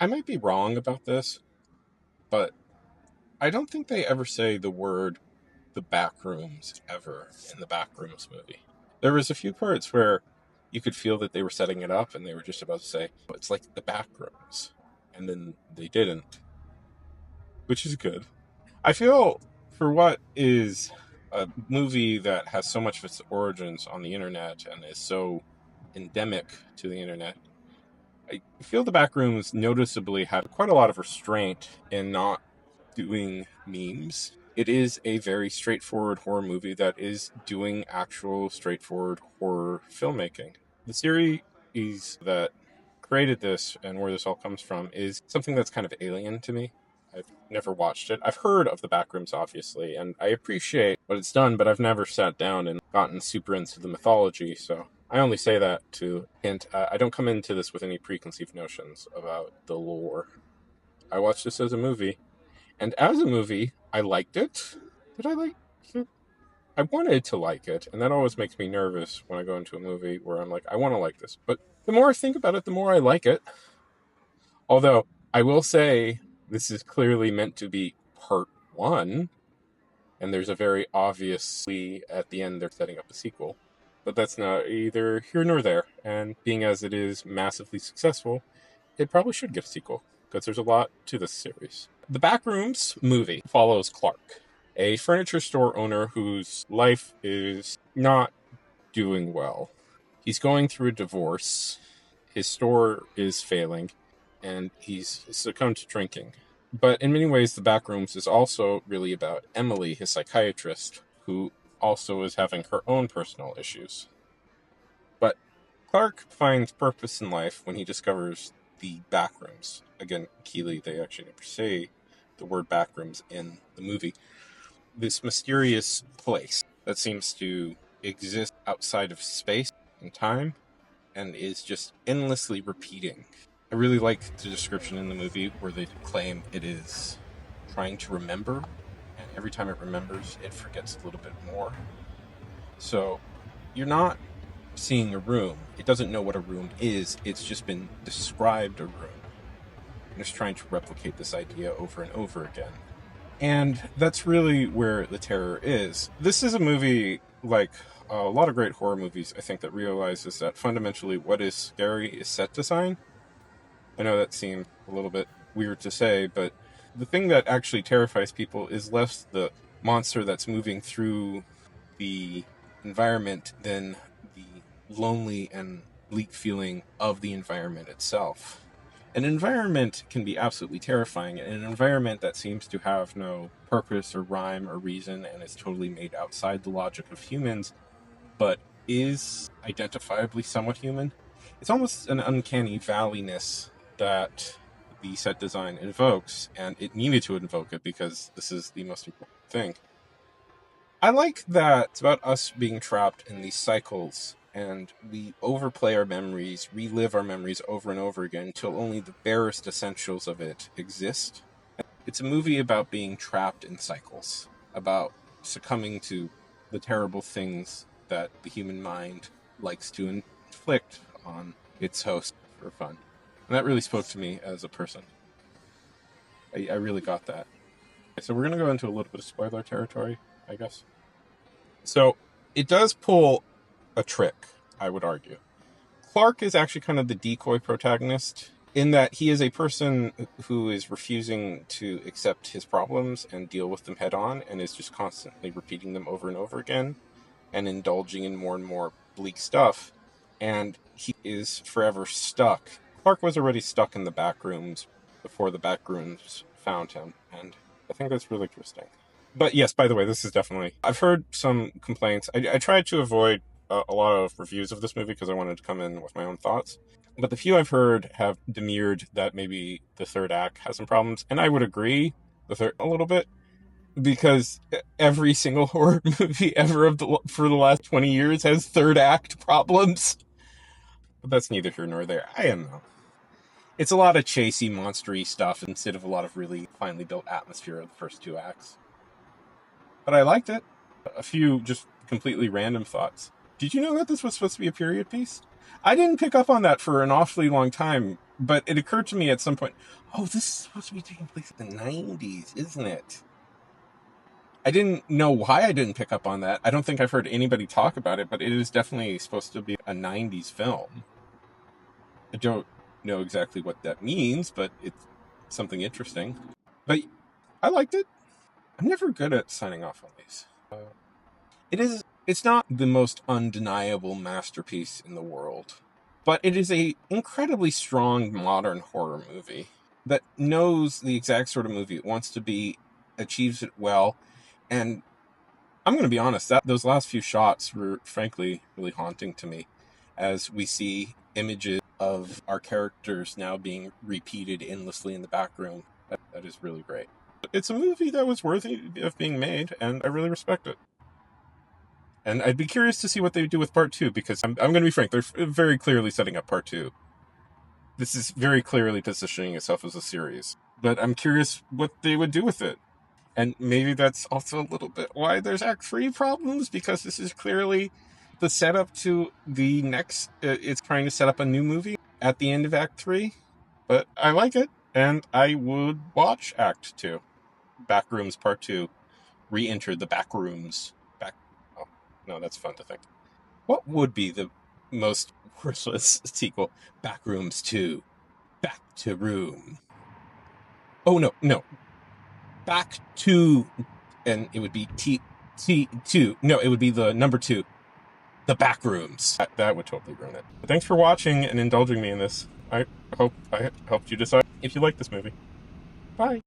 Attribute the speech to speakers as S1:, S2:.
S1: I might be wrong about this, but I don't think they ever say the word the backrooms ever in the backrooms movie. There was a few parts where you could feel that they were setting it up and they were just about to say, oh, it's like the backrooms. And then they didn't, which is good. I feel for what is a movie that has so much of its origins on the internet and is so endemic to the internet, I feel the backrooms noticeably have quite a lot of restraint in not doing memes. It is a very straightforward horror movie that is doing actual straightforward horror filmmaking. The series that created this and where this all comes from is something that's kind of alien to me. I've never watched it. I've heard of the Backrooms, obviously, and I appreciate what it's done, but I've never sat down and gotten super into the mythology, so I only say that to hint. I don't come into this with any preconceived notions about the lore. I watched this as a movie, and as a movie, I liked it. Did I like it? I wanted to like it, and that always makes me nervous when I go into a movie where I'm like, I want to like this. But the more I think about it, the more I like it. Although, I will say, this is clearly meant to be part one, and there's a very obviously, at the end, they're setting up a sequel. But that's not either here nor there, and being as it is massively successful, it probably should get a sequel, because there's a lot to this series. The Backrooms movie follows Clark, a furniture store owner whose life is not doing well. He's going through a divorce, his store is failing, and he's succumbed to drinking. But in many ways, the Backrooms is also really about Emily, his psychiatrist, who also is having her own personal issues. But Clark finds purpose in life when he discovers the backrooms. Again, Keeley, they actually never say the word backrooms in the movie. This mysterious place that seems to exist outside of space and time and is just endlessly repeating. I really like the description in the movie where they claim it is trying to remember, and every time it remembers, it forgets a little bit more. So you're not seeing a room. It doesn't know what a room is. It's just been described a room. And it's trying to replicate this idea over and over again. And that's really where the terror is. This is a movie, like a lot of great horror movies, I think, that realizes that fundamentally what is scary is set design. I know that seems a little bit weird to say, but the thing that actually terrifies people is less the monster that's moving through the environment than the lonely and bleak feeling of the environment itself. An environment can be absolutely terrifying, and an environment that seems to have no purpose or rhyme or reason and is totally made outside the logic of humans, but is identifiably somewhat human. It's almost an uncanny valleyness that the set design invokes, and it needed to invoke it because this is the most important thing. I like that it's about us being trapped in these cycles, and we overplay our memories, relive our memories over and over again until only the barest essentials of it exist. It's a movie about being trapped in cycles, about succumbing to the terrible things that the human mind likes to inflict on its host for fun. And that really spoke to me as a person. I really got that. So we're going to go into a little bit of spoiler territory, I guess. So it does pull a trick, I would argue. Clark is actually kind of the decoy protagonist in that he is a person who is refusing to accept his problems and deal with them head on and is just constantly repeating them over and over again and indulging in more and more bleak stuff. And he is forever stuck. Clark was already stuck in the backrooms before the backrooms found him, and I think that's really interesting. But yes, by the way, this is definitely... I've heard some complaints. I tried to avoid a lot of reviews of this movie because I wanted to come in with my own thoughts. But the few I've heard have demurred that maybe the third act has some problems, and I would agree with her a little bit, because every single horror movie ever for the last 20 years has third act problems. But that's neither here nor there. I don't know. It's a lot of chasey, monstery stuff instead of a lot of really finely built atmosphere of the first two acts. But I liked it. A few just completely random thoughts. Did you know that this was supposed to be a period piece? I didn't pick up on that for an awfully long time But it occurred to me at some point, oh, this is supposed to be taking place in the 90s, isn't it? I didn't know why I didn't pick up on that. I don't think I've heard anybody talk about it, but it is definitely supposed to be a 90s film. I don't know exactly what that means, but it's something interesting. But I liked it. I'm never good at signing off on these. It's not the most undeniable masterpiece in the world, but it is a incredibly strong modern horror movie that knows the exact sort of movie it wants to be, achieves it well, and I'm going to be honest, that those last few shots were frankly really haunting to me as we see images of our characters now being repeated endlessly in the back room. That is really great. It's a movie that was worthy of being made, and I really respect it. And I'd be curious to see what they do with part two, because I'm going to be frank, they're very clearly setting up part two. This is very clearly positioning itself as a series. But I'm curious what they would do with it. And maybe that's also a little bit why there's Act 3 problems, because this is clearly the setup to the next. It's trying to set up a new movie at the end of Act 3. But I like it, and I would watch Act 2. Backrooms Part 2. Re-enter the backrooms. Oh, no, that's fun to think. What would be the most worthless sequel? Backrooms 2. Back to Room. Oh, no. Back to, and it would be T2. No, it would be the number 2. The Backrooms. That would totally ruin it. Thanks for watching and indulging me in this. I hope I helped you decide if you like this movie. Bye.